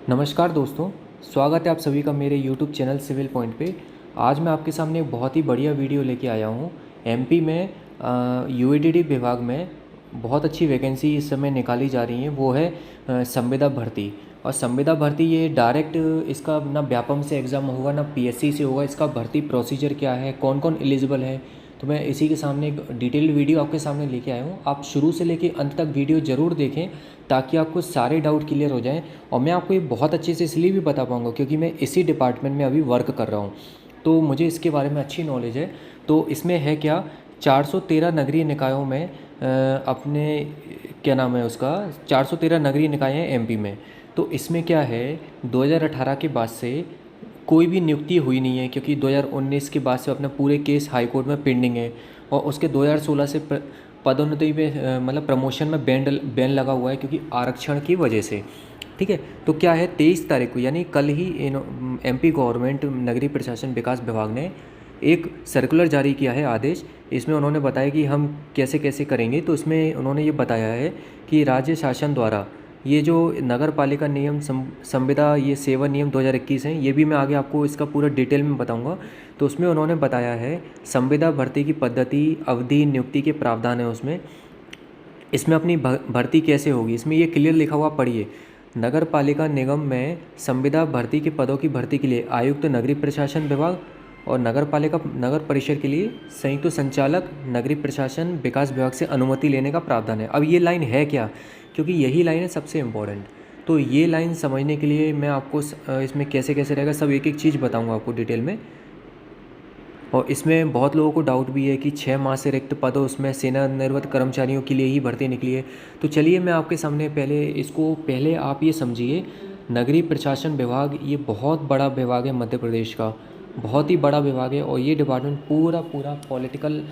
नमस्कार दोस्तों, स्वागत है आप सभी का मेरे YouTube चैनल सिविल पॉइंट पे। आज मैं आपके सामने एक बहुत ही बढ़िया वीडियो लेके आया हूँ। एमपी में यूईडीडी विभाग में बहुत अच्छी वैकेंसी इस समय निकाली जा रही है, वो है संविदा भर्ती। और संविदा भर्ती ये डायरेक्ट इसका ना व्यापम से एग्ज़ाम होगा ना पीएससी से होगा। इसका भर्ती प्रोसीजर क्या है, कौन कौन एलिजिबल है, तो मैं इसी के सामने एक डिटेल्ड वीडियो आपके सामने लेके आया हूँ। आप शुरू से लेके अंत तक वीडियो ज़रूर देखें ताकि आपको सारे डाउट क्लियर हो जाएं। और मैं आपको ये बहुत अच्छे से इसलिए भी बता पाऊँगा क्योंकि मैं इसी डिपार्टमेंट में अभी वर्क कर रहा हूँ, तो मुझे इसके बारे में अच्छी नॉलेज है। तो इसमें है क्या, 413 नगरीय निकायों में अपने क्या नाम है उसका, 413 नगरीय निकाय हैं एमपी में। तो इसमें क्या है, 2018 के बाद से कोई भी नियुक्ति हुई नहीं है क्योंकि 2019 के बाद से अपने पूरे केस हाई कोर्ट में पेंडिंग है। और उसके 2016 से पदोन्नति पे मतलब प्रमोशन में बैन लगा हुआ है क्योंकि आरक्षण की वजह से। ठीक है, तो क्या है, 23 तारीख को यानी कल ही एमपी गवर्नमेंट नगरीय प्रशासन विकास विभाग ने एक सर्कुलर जारी किया है, आदेश। इसमें उन्होंने बताया कि हम कैसे कैसे करेंगे। तो इसमें उन्होंने ये बताया है कि राज्य शासन द्वारा ये जो नगर पालिका नियम संविदा ये सेवा नियम 2021 हैं, ये भी मैं आगे आपको इसका पूरा डिटेल में बताऊंगा। तो उसमें उन्होंने बताया है संविदा भर्ती की पद्धति, अवधि, नियुक्ति के प्रावधान है उसमें। इसमें अपनी भर्ती कैसे होगी, इसमें ये क्लियर लिखा हुआ पढ़िए। नगर पालिका निगम में संविदा भर्ती के पदों की भर्ती के लिए आयुक्त नगरीय प्रशासन विभाग और नगर पालिका नगर परिषद के लिए संयुक्त संचालक नगरीय प्रशासन विकास विभाग से अनुमति लेने का प्रावधान है। अब ये लाइन है क्या, क्योंकि यही लाइन है सबसे इम्पोर्टेंट। तो ये लाइन समझने के लिए मैं आपको इसमें कैसे कैसे रहेगा सब एक एक चीज़ बताऊंगा आपको डिटेल में। और इसमें बहुत लोगों को डाउट भी है कि 6 माह से रिक्त पदों उसमें सेवानिवृत्त कर्मचारियों के लिए ही भर्ती निकली है। तो चलिए मैं आपके सामने पहले आप ये समझिए, नगरीय प्रशासन विभाग ये बहुत बड़ा विभाग है मध्य प्रदेश का, बहुत ही बड़ा विभाग है। और ये डिपार्टमेंट पूरा पूरा पॉलिटिकल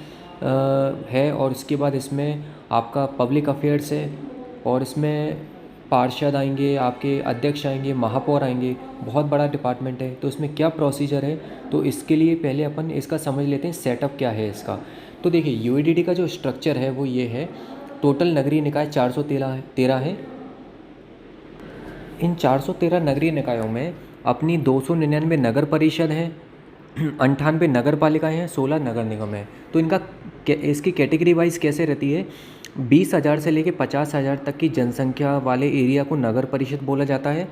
है। और इसके बाद इसमें आपका पब्लिक अफेयर्स है, और इसमें पार्षद आएंगे, आपके अध्यक्ष आएंगे, महापौर आएंगे, बहुत बड़ा डिपार्टमेंट है। तो इसमें क्या प्रोसीजर है, तो इसके लिए पहले अपन इसका समझ लेते हैं सेटअप क्या है इसका। तो देखिए, यूईडीडी का जो स्ट्रक्चर है वो ये है। टोटल नगरीय निकाय 413 है। इन 413 नगरीय निकायों में अपनी 299 नगर परिषद हैं, 98 नगर पालिकाएँ हैं, 16 नगर निगम हैं। तो इसकी कैटेगरी वाइज कैसे रहती है, 20,000 से लेकर 50,000 तक की जनसंख्या वाले एरिया को नगर परिषद बोला जाता है।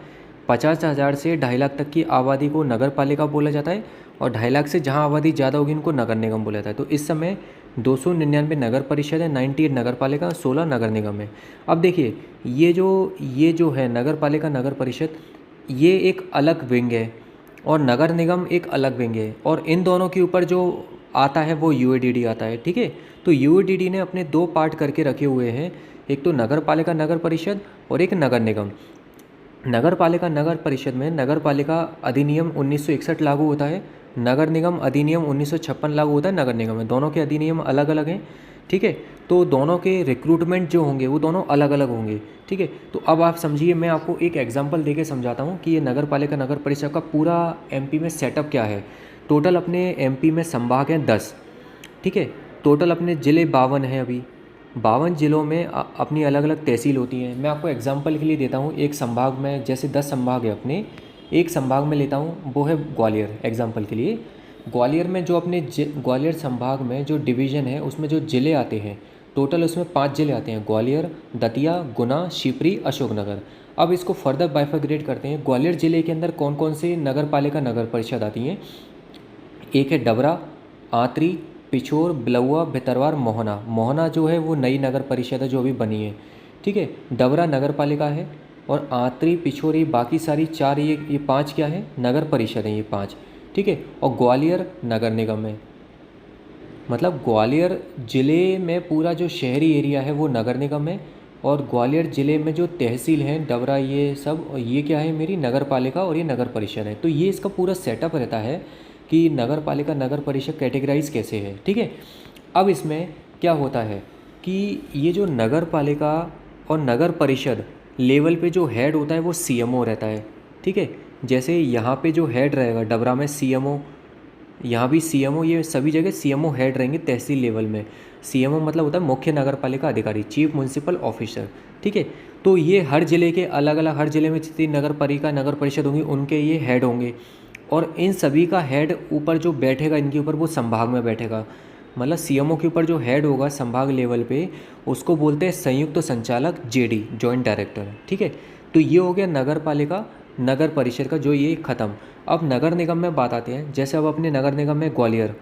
50,000 से 2.5 लाख तक की आबादी को नगर पालिका बोला जाता है। और 2.5 लाख से जहां आबादी ज़्यादा होगी उनको नगर निगम बोला जाता है। तो इस समय 299 नगर परिषद है, 98 नगर पालिका, 16 नगर निगम है। अब देखिए, ये जो है नगर पालिका नगर परिषद, ये एक अलग विंग है और नगर निगम एक अलग विंग है। और इन दोनों के ऊपर जो आता है वो यूईडीडी आता है। ठीक है, तो यूईडीडी ने अपने 2 पार्ट करके रखे हुए हैं, एक तो नगर पालिका नगर परिषद और एक नगर निगम। नगर पालिका नगर परिषद में नगर पालिका अधिनियम 1961 लागू होता है, नगर निगम अधिनियम 1956 लागू होता है नगर निगम में। दोनों के अधिनियम अलग अलग हैं। ठीक है, तो दोनों के रिक्रूटमेंट जो होंगे वो दोनों अलग अलग होंगे। ठीक है, तो अब आप समझिए, मैं आपको एक एग्जांपल देके समझाता हूँ कि ये नगर पालिका नगर परिषद का पूरा एमपी में सेटअप क्या है। टोटल अपने एमपी में संभाग हैं 10। ठीक है, टोटल अपने ज़िले 52 हैं। अभी 52 ज़िलों में अपनी अलग अलग तहसील होती हैं। मैं आपको एग्जांपल के लिए देता हूँ, एक संभाग में जैसे 10 संभाग है अपने, एक संभाग में लेता हूँ वो है ग्वालियर। एग्जांपल के लिए ग्वालियर में जो अपने ग्वालियर संभाग में जो डिवीज़न है उसमें जो ज़िले आते हैं, टोटल उसमें 5 ज़िले आते हैं, ग्वालियर, दतिया, गुना, शिवपुरी, अशोकनगर। अब इसको फर्दर बाइफरग्रेट करते हैं। ग्वालियर ज़िले के अंदर कौन कौन से नगर पालिका नगर परिषद आती हैं, एक है डबरा, आंतरी, पिछोर, बिलौआ, भितरवार, मोहना। मोहना जो है वो नई नगर परिषद है जो अभी बनी है। ठीक है, डबरा नगर पालिका है, और आंतरी, पिछोर, ये बाकी सारी 4 ये 5 क्या है, नगर परिषद हैं ये 5। ठीक है, और ग्वालियर नगर निगम है। मतलब ग्वालियर ज़िले में पूरा जो शहरी एरिया है वो नगर निगम है, और ग्वालियर ज़िले में जो तहसील हैं, डबरा, ये सब, ये क्या है, मेरी नगर पालिका और ये नगर परिषद है। तो ये इसका पूरा सेटअप रहता है कि नगर पालिका नगर परिषद कैटेगराइज कैसे है। ठीक है, अब इसमें क्या होता है कि ये जो नगर पालिका और नगर परिषद लेवल पे जो हेड होता है वो सीएमओ रहता है। ठीक है, जैसे यहाँ पे जो हेड रहेगा डबरा में सीएमओ, यहाँ भी सीएमओ, ये सभी जगह सीएमओ हेड रहेंगे तहसील लेवल में। सीएमओ मतलब होता है मुख्य नगर पालिका अधिकारी, चीफ म्युनिसिपल ऑफिसर। ठीक है, तो ये हर ज़िले के अलग अलग, हर ज़िले में जितनी नगर पालिका नगर परिषद होंगी उनके ये हेड होंगे, और इन सभी का हेड ऊपर जो बैठेगा इनके ऊपर, वो संभाग में बैठेगा। मतलब सीएमओ के ऊपर जो हेड होगा संभाग लेवल पे, उसको बोलते हैं संयुक्त संचालक, जेडी, जॉइंट डायरेक्टर। ठीक है, तो ये हो गया नगर पालिका नगर परिषद का, जो ये ख़त्म। अब नगर निगम में बात आते हैं। जैसे अब अपने नगर निगम में ग्वालियर,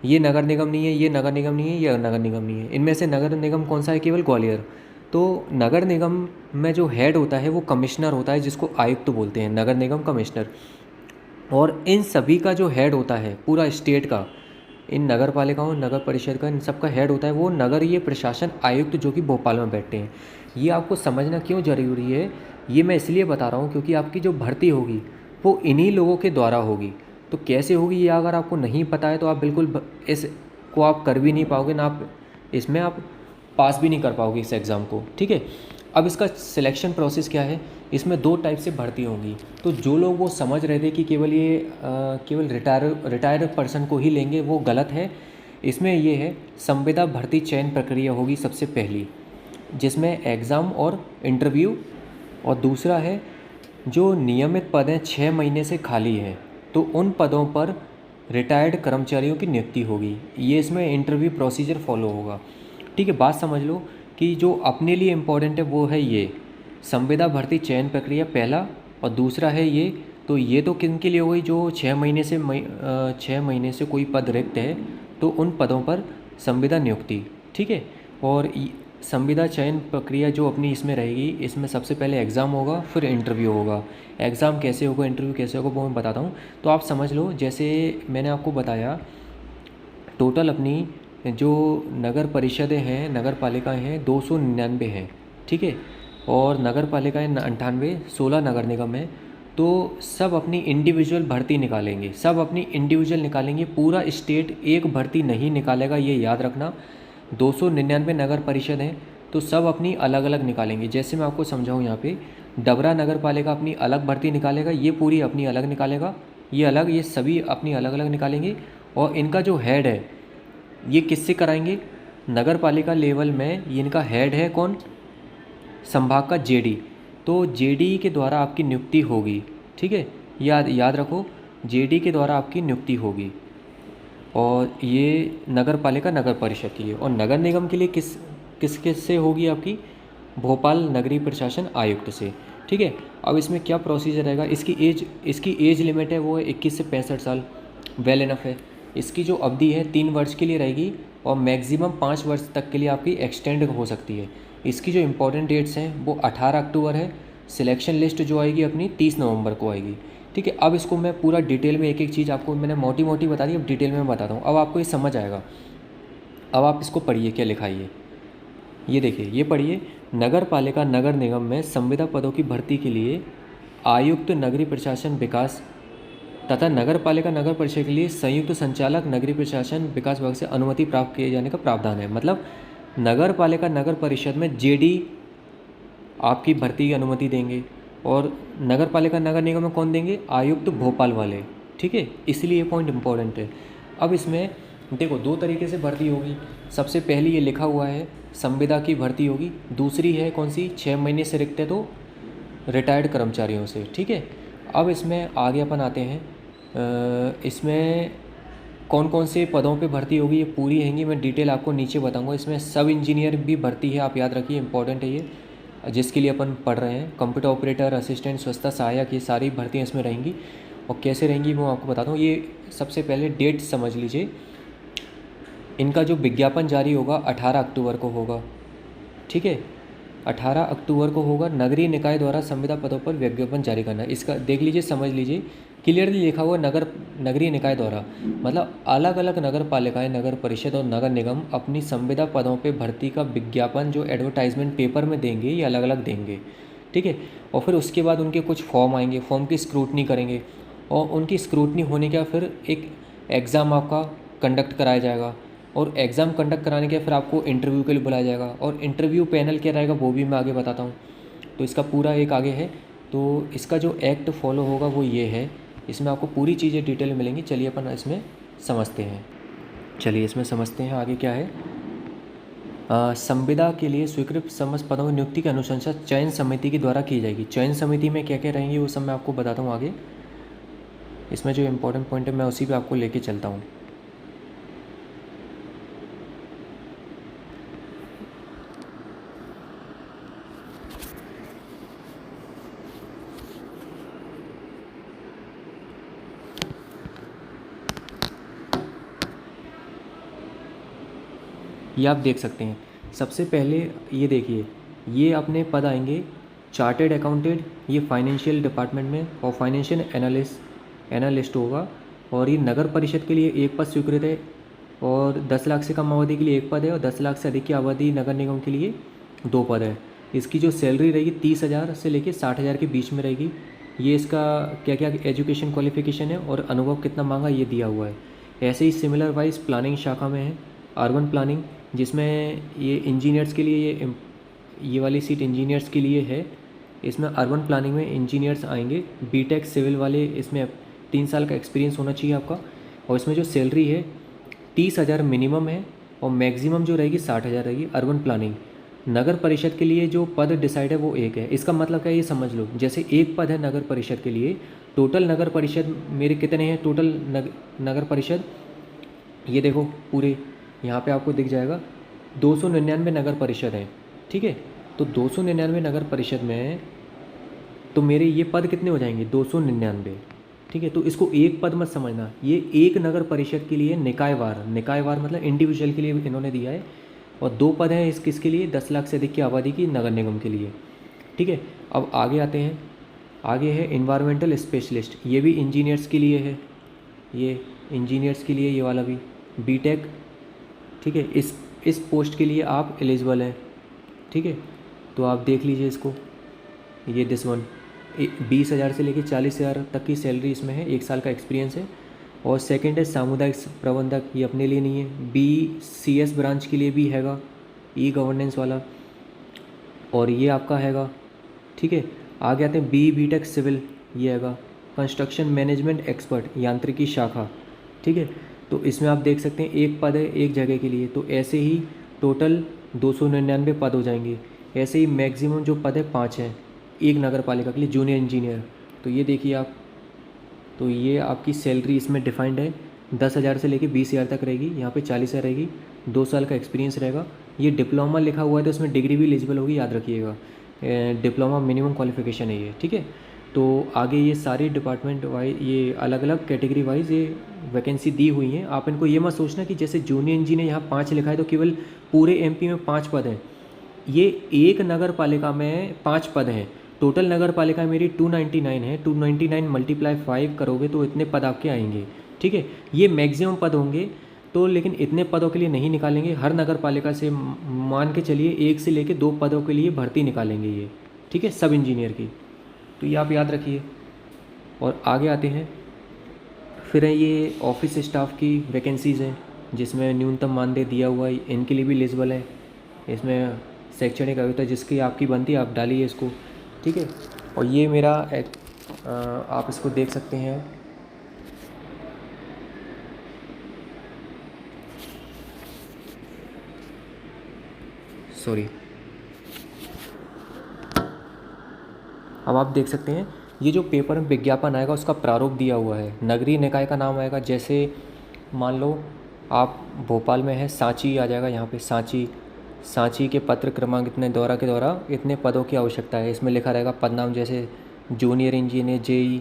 ये नगर निगम नहीं है, ये नगर निगम नहीं है, ये नगर निगम नहीं है, इनमें से नगर निगम कौन सा है? केवल ग्वालियर। तो नगर निगम में जो हेड होता है वो कमिश्नर होता है, जिसको आयुक्त बोलते हैं, नगर निगम कमिश्नर। और इन सभी का जो हेड होता है पूरा स्टेट का, इन नगर पालिकाओं नगर परिषद का, इन सब का हेड होता है वो नगरीय प्रशासन आयुक्त, जो कि भोपाल में बैठते हैं। ये आपको समझना क्यों ज़रूरी है, ये मैं इसलिए बता रहा हूँ क्योंकि आपकी जो भर्ती होगी वो इन्हीं लोगों के द्वारा होगी। तो कैसे होगी ये अगर आपको नहीं पता है तो आप बिल्कुल इस को आप कर भी नहीं पाओगे ना, आप इसमें आप पास भी नहीं कर पाओगे इस एग्ज़ाम को। ठीक है, अब इसका सिलेक्शन प्रोसेस क्या है? इसमें 2 टाइप से भर्ती होंगी। तो जो लोग वो समझ रहे थे कि केवल ये केवल रिटायर्ड पर्सन को ही लेंगे, वो गलत है। इसमें ये है, संविदा भर्ती चयन प्रक्रिया होगी सबसे पहली, जिसमें एग्ज़ाम और इंटरव्यू, और दूसरा है जो नियमित पद हैं 6 महीने से खाली हैं, तो उन पदों पर रिटायर्ड कर्मचारियों की नियुक्ति होगी। ये इसमें इंटरव्यू प्रोसीजर फॉलो होगा। ठीक है, बात समझ लो कि जो अपने लिए इम्पोर्टेंट है वो है ये संविदा भर्ती चयन प्रक्रिया पहला, और दूसरा है ये। तो ये तो किन के लिए हो गई? जो 6 महीने से कोई पद रिक्त है तो उन पदों पर संविदा नियुक्ति। ठीक है, और संविदा चयन प्रक्रिया जो अपनी इसमें रहेगी, इसमें सबसे पहले एग्ज़ाम होगा, फिर इंटरव्यू होगा। एग्ज़ाम कैसे होगा, इंटरव्यू कैसे होगा, वो मैं बताता हूँ। तो आप समझ लो, जैसे मैंने आपको बताया, टोटल अपनी जो नगर परिषदें हैं, नगर पालिकाएँ हैं, 299 हैं। ठीक है, और नगर पालिकाएँ 98, 16 नगर निगम है। तो सब अपनी इंडिविजुअल भर्ती निकालेंगे, सब अपनी इंडिविजुअल निकालेंगे, पूरा स्टेट एक भर्ती नहीं निकालेगा, ये याद रखना। 299 नगर परिषद हैं तो सब अपनी अलग अलग निकालेंगे। जैसे मैं आपको समझाऊँ, यहाँ पे डबरा नगर पालिका अपनी अलग भर्ती निकालेगा, ये पूरी अपनी अलग निकालेगा, ये अलग, ये सभी अपनी अलग अलग निकालेंगे। और इनका जो हेड है ये किससे कराएंगे? नगर पालिका लेवल में ये इनका हेड है कौन? संभाग का जेडी। तो जेडी के द्वारा आपकी नियुक्ति होगी। ठीक है, याद रखो, जेडी के द्वारा आपकी नियुक्ति होगी। और ये नगर पालिका नगर परिषद के लिए। और नगर निगम के लिए किस से होगी आपकी? भोपाल नगरीय प्रशासन आयुक्त से। ठीक है, अब इसमें क्या प्रोसीजर रहेगा? इसकी एज लिमिट है वो है 21 से 65 साल, वेल इनफ है। इसकी जो अवधि है 3 वर्ष के लिए रहेगी, और मैक्सिमम 5 वर्ष तक के लिए आपकी एक्सटेंड हो सकती है। इसकी जो इम्पोर्टेंट डेट्स हैं वो 18 अक्टूबर है। सिलेक्शन लिस्ट जो आएगी अपनी 30 नवंबर को आएगी। ठीक है, अब इसको मैं पूरा डिटेल में एक एक चीज़ आपको मैंने मोटी मोटी बता दी, अब डिटेल में बताता हूँ। अब आपको ये समझ आएगा। अब आप इसको पढ़िए, क्या लिखा है ये देखिए, ये पढ़िए। नगर पालिका नगर निगम में संविदा पदों की भर्ती के लिए आयुक्त नगरीय प्रशासन विकास तथा नगर पालिका नगर परिषद के लिए संयुक्त संचालक नगरीय प्रशासन विकास विभाग से अनुमति प्राप्त किए जाने का प्रावधान है। मतलब नगर पालिका नगर परिषद में जेडी आपकी भर्ती की अनुमति देंगे, और नगर पालिका नगर निगम में कौन देंगे? आयुक्त भोपाल वाले। ठीक है, इसलिए ये पॉइंट इंपॉर्टेंट है। अब इसमें देखो 2 तरीके से भर्ती होगी। सबसे पहली ये लिखा हुआ है संविदा की भर्ती होगी, दूसरी है कौन सी? 6 महीने से रिक्त है तो रिटायर्ड कर्मचारियों से। ठीक है, अब इसमें आगे अपन आते हैं। इसमें कौन कौन से पदों पे भर्ती होगी ये पूरी रहेंगी, मैं डिटेल आपको नीचे बताऊंगा। इसमें सब इंजीनियर भी भर्ती है, आप याद रखिए, इंपॉर्टेंट है ये, जिसके लिए अपन पढ़ रहे हैं। कंप्यूटर ऑपरेटर, असिस्टेंट, स्वच्छता सहायक, ये सारी भर्तियाँ इसमें रहेंगी। और कैसे रहेंगी वो आपको बताता हूँ। ये सबसे पहले डेट समझ लीजिए। इनका जो विज्ञापन जारी होगा 18 अक्टूबर को होगा। ठीक है, 18 अक्टूबर को होगा। नगरीय निकाय द्वारा संविदा पदों पर विज्ञापन जारी करना, इसका देख लीजिए, समझ लीजिए, क्लियरली लिखा हुआ नगरीय निकाय द्वारा, मतलब अलग अलग नगर पालिकाएं, नगर परिषद और नगर निगम अपनी संविदा पदों पे भर्ती का विज्ञापन जो एडवर्टाइजमेंट पेपर में देंगे, ये अलग अलग देंगे। ठीक है, और फिर उसके बाद उनके कुछ फॉर्म आएंगे, फॉर्म की स्क्रूटनी करेंगे, और उनकी स्क्रूटनी होने के बाद फिर एक एग्ज़ाम आपका कंडक्ट कराया जाएगा, और एग्ज़ाम कंडक्ट कराने के फिर आपको इंटरव्यू के लिए बुलाया जाएगा। और इंटरव्यू पैनल क्या रहेगा वो भी मैं आगे बताता हूँ। तो इसका पूरा एक आगे है। तो इसका जो एक्ट फॉलो होगा वो ये है, इसमें आपको पूरी चीज़ें डिटेल मिलेंगी। चलिए अपन इसमें समझते हैं। आगे क्या है। संविदा के लिए स्वीकृत समस्त पदों की नियुक्ति की अनुशंसा चयन समिति के द्वारा की जाएगी। चयन समिति में क्या क्या रहेंगी वो सब मैं आपको बताता हूँ आगे। इसमें जो इम्पोर्टेंट पॉइंट है मैं उसी पे आपको लेके चलता हूँ। ये आप देख सकते हैं। सबसे पहले ये देखिए, ये अपने पद आएंगे चार्टेड अकाउंटेंट, ये फाइनेंशियल डिपार्टमेंट में, और फाइनेंशियल एनालिस्ट होगा। और ये नगर परिषद के लिए एक पद स्वीकृत है, और 10 लाख से कम आबादी के लिए एक पद है, और 10 लाख से अधिक की आबादी नगर निगम के लिए 2 पद है। इसकी जो सैलरी रहेगी 30,000 से लेकर 60,000 के बीच में रहेगी। ये इसका क्या क्या एजुकेशन क्वालिफिकेशन है और अनुभव कितना मांगा ये दिया हुआ है। ऐसे ही सिमिलर वाइज प्लानिंग शाखा में है अर्बन प्लानिंग, जिसमें ये इंजीनियर्स के लिए ये वाली सीट इंजीनियर्स के लिए है। इसमें अर्बन प्लानिंग में इंजीनियर्स आएंगे, बीटेक सिविल वाले, इसमें 3 साल का एक्सपीरियंस होना चाहिए आपका। और इसमें जो सैलरी है 30,000 मिनिमम है, और मैक्सिमम जो रहेगी 60,000 रहेगी अर्बन प्लानिंग। नगर परिषद के लिए जो पद डिसाइड है वो एक है। इसका मतलब क्या है ये समझ लो, जैसे एक पद है नगर परिषद के लिए, टोटल नगर परिषद मेरे कितने हैं टोटल नगर परिषद, ये देखो पूरे यहाँ पे आपको दिख जाएगा 299 नगर परिषद हैं, ठीक है। तो 299 नगर परिषद में तो मेरे ये पद कितने हो जाएंगे 299, ठीक है। तो इसको एक पद मत समझना, ये एक नगर परिषद के लिए निकायवार मतलब इंडिविजुअल के लिए इन्होंने दिया है, और 2 पद हैं किसके लिए 10 लाख से अधिक की आबादी की नगर निगम के लिए, ठीक है। अब आगे आते हैं, आगे है इन्वायरमेंटल स्पेशलिस्ट, ये भी इंजीनियर्स के लिए है, ये इंजीनियर्स के लिए ये वाला भी बीटेक, ठीक है। इस पोस्ट के लिए आप एलिजिबल हैं, ठीक है। तो आप देख लीजिए इसको, ये दिस वन 20,000 से लेकर 40,000 तक की सैलरी इसमें है, 1 साल का एक्सपीरियंस है। और सेकंड है सामुदायिक प्रबंधक, ये अपने लिए नहीं है, BCS ब्रांच के लिए भी हैगा, ई गवर्नेंस वाला, और ये आपका हैगा, ठीक है। आगे आते हैं बीटेक सिविल, ये हैगा कंस्ट्रक्शन मैनेजमेंट एक्सपर्ट, यांत्रिकी शाखा, ठीक है। तो इसमें आप देख सकते हैं एक पद है एक जगह के लिए, तो ऐसे ही टोटल 299 पद हो जाएंगे। ऐसे ही मैक्सिमम जो पद है 5 हैं एक नगर पालिका के लिए, जूनियर इंजीनियर। तो ये देखिए आप, तो ये आपकी सैलरी इसमें डिफाइंड है, 10,000 से लेकर 20,000 तक रहेगी, यहाँ पे 40,000 रहेगी, 2 साल का एक्सपीरियंस रहेगा। ये डिप्लोमा लिखा हुआ है तो इसमें डिग्री भी एलिजिबल होगी, याद रखिएगा, डिप्लोमा मिनिमम क्वालिफिकेशन है ये, ठीक है। तो आगे ये सारे डिपार्टमेंट वाइज, ये अलग अलग कैटेगरी वाइज ये वैकेंसी दी हुई हैं। आप इनको ये मत सोचना कि जैसे जूनियर इंजीनियर यहाँ 5 लिखा है तो केवल पूरे MP में 5 पद हैं, ये एक नगर पालिका में 5 पद हैं। टोटल नगर पालिका मेरी 299 है, 299 मल्टीप्लाई 5 करोगे तो इतने पद आपके आएंगे, ठीक है। ये मैक्सिमम पद होंगे, तो लेकिन इतने पदों के लिए नहीं निकालेंगे, हर नगर पालिका से मान के चलिए 1 से लेकर 2 पदों के लिए भर्ती निकालेंगे ये, ठीक है, सब इंजीनियर की। तो ये आप याद रखिए। और आगे आते हैं, फिर है ये ऑफिस स्टाफ की वैकेंसीज़ हैं, जिसमें न्यूनतम मानदेय दिया हुआ है, इनके लिए भी एलिजिबल है। इसमें शैक्षणिक अयोग्यता जिसकी आपकी बनती है आप डालिए इसको, ठीक है। और ये मेरा आप इसको देख सकते हैं, सॉरी, अब आप देख सकते हैं ये जो पेपर में विज्ञापन आएगा उसका प्रारूप दिया हुआ है, नगरीय निकाय का नाम आएगा। जैसे मान लो आप भोपाल में है, सांची आ जाएगा यहाँ पे, सांची के पत्र क्रमांक इतने द्वारा के द्वारा इतने पदों की आवश्यकता है। इसमें लिखा रहेगा पद नाम, जैसे जूनियर इंजीनियर, JE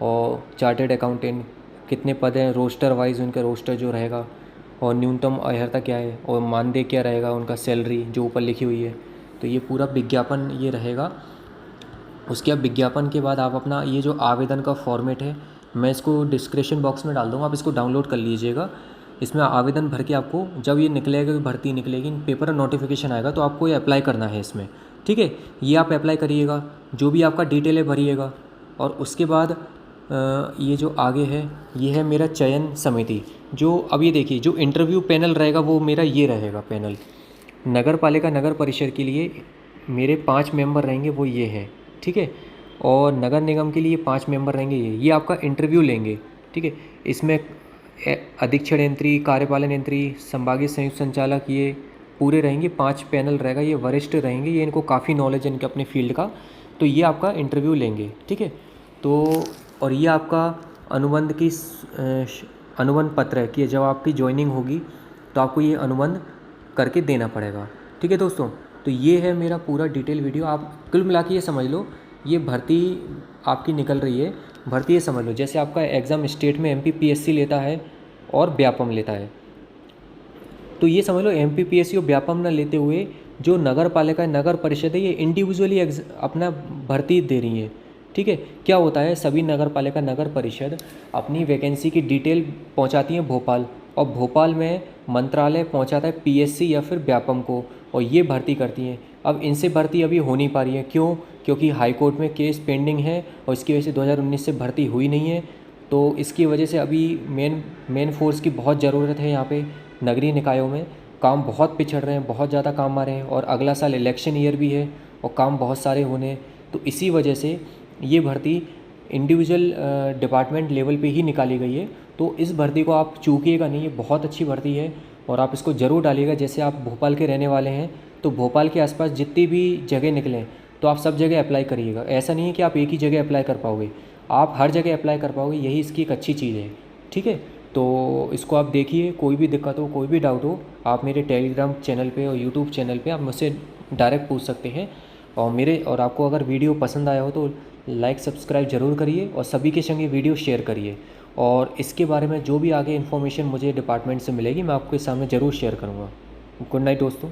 और चार्टेड अकाउंटेंट, कितने पद हैं, रोस्टर वाइज उनका रोस्टर जो रहेगा, और न्यूनतम अर्हता क्या है, और मानदेय क्या रहेगा, उनका सैलरी जो ऊपर लिखी हुई है। तो ये पूरा विज्ञापन ये रहेगा। उसके बाद विज्ञापन के बाद आप अपना ये जो आवेदन का फॉर्मेट है, मैं इसको डिस्क्रिप्शन बॉक्स में डाल दूँगा, आप इसको डाउनलोड कर लीजिएगा। इसमें आवेदन भर के आपको जब ये निकलेगा, भर्ती निकलेगी, पेपर नोटिफिकेशन आएगा तो आपको ये अप्लाई करना है इसमें, ठीक है। ये आप अप्लाई करिएगा, जो भी आपका डिटेल है भरिएगा। और उसके बाद ये जो आगे है ये है मेरा चयन समिति, जो अब ये देखिए जो इंटरव्यू पैनल रहेगा वो मेरा ये रहेगा पैनल। नगर पालिका नगर परिषद के लिए मेरे 5 मेंबर रहेंगे, वो ये हैं, ठीक है। और नगर निगम के लिए 5 मेंबर रहेंगे, ये आपका इंटरव्यू लेंगे, ठीक है। इसमें अधीक्षण यंत्री, कार्यपालन यंत्री, संभागीय संयुक्त संचालक, ये पूरे रहेंगे, 5 पैनल रहेगा, ये वरिष्ठ रहेंगे, ये इनको काफ़ी नॉलेज है इनके अपने फील्ड का, तो ये आपका इंटरव्यू लेंगे, ठीक है। तो और ये आपका अनुबंध की अनुबंध पत्र है कि जब आपकी ज्वाइनिंग होगी तो आपको ये अनुबंध करके देना पड़ेगा, ठीक है दोस्तों। तो ये है मेरा पूरा डिटेल वीडियो। आप कुल मिला के ये समझ लो, ये भर्ती आपकी निकल रही है। भर्ती ये समझ लो जैसे आपका एग्ज़ाम स्टेट में MPPSC लेता है और व्यापम लेता है, तो ये समझ लो MPPSC और व्यापम न लेते हुए जो नगर पालिका नगर परिषद है ये इंडिविजुअली अपना भर्ती दे रही है, ठीक है। क्या होता है, सभी नगर पालिका नगर परिषद अपनी वैकेंसी की डिटेल पहुंचाती हैं भोपाल, और भोपाल में मंत्रालय पहुंचाता है PSC या फिर व्यापम को, और ये भर्ती करती हैं। अब इनसे भर्ती अभी हो नहीं पा रही है, क्यों? क्योंकि हाई कोर्ट में केस पेंडिंग है और इसकी वजह से 2019 से भर्ती हुई नहीं है। तो इसकी वजह से अभी मेन फोर्स की बहुत ज़रूरत है यहाँ पे नगरीय निकायों में। काम बहुत पिछड़ रहे हैं, बहुत ज़्यादा काम आ रहे हैं, और अगला साल इलेक्शन ईयर भी है और काम बहुत सारे होने हैं। तो इसी वजह से ये भर्ती इंडिविजुअल डिपार्टमेंट लेवल पे ही निकाली गई है। तो इस भर्ती को आप चूकिएगा नहीं, ये बहुत अच्छी भर्ती है और आप इसको ज़रूर डालिएगा। जैसे आप भोपाल के रहने वाले हैं तो भोपाल के आसपास जितनी भी जगह निकलें तो आप सब जगह अप्लाई करिएगा। ऐसा नहीं है कि आप एक ही जगह अप्लाई कर पाओगे, आप हर जगह अप्लाई कर पाओगे, यही इसकी एक अच्छी चीज़ है, ठीक है। तो इसको आप देखिए, कोई भी दिक्कत हो, कोई भी डाउट हो, आप मेरे टेलीग्राम चैनल पे और यूट्यूब चैनल पे आप मुझसे डायरेक्ट पूछ सकते हैं। और आपको अगर वीडियो पसंद आया हो तो लाइक सब्सक्राइब ज़रूर करिए और सभी के संग ये वीडियो शेयर करिए। और इसके बारे में जो भी आगे इन्फॉर्मेशन मुझे डिपार्टमेंट से मिलेगी मैं आपके सामने ज़रूर शेयर करूँगा। गुड नाइट दोस्तों।